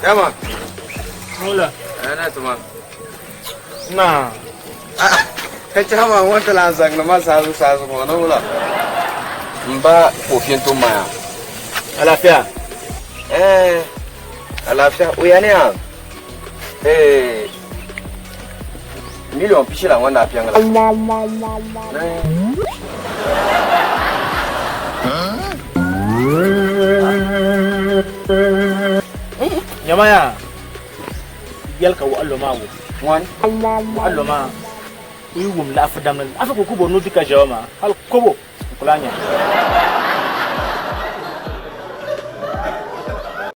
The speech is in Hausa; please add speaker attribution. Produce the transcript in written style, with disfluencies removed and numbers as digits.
Speaker 1: Yama.
Speaker 2: Hola.
Speaker 1: Ana tuma.
Speaker 2: Na.
Speaker 1: Kacha ma wanta la zang na masazu sazu ko na wala. Mba kofin to maya.
Speaker 2: Àlàáfíà.
Speaker 1: Àlàáfíà oya ni a. Million pishi la wana apianga la.
Speaker 2: Nyamaya. Yalka wa allo mawo.
Speaker 1: Wan.
Speaker 2: Wa allo ma. Uyu wum la afdam na. Afa ko kubo no dika jawama. Hal kobo. Kulanya.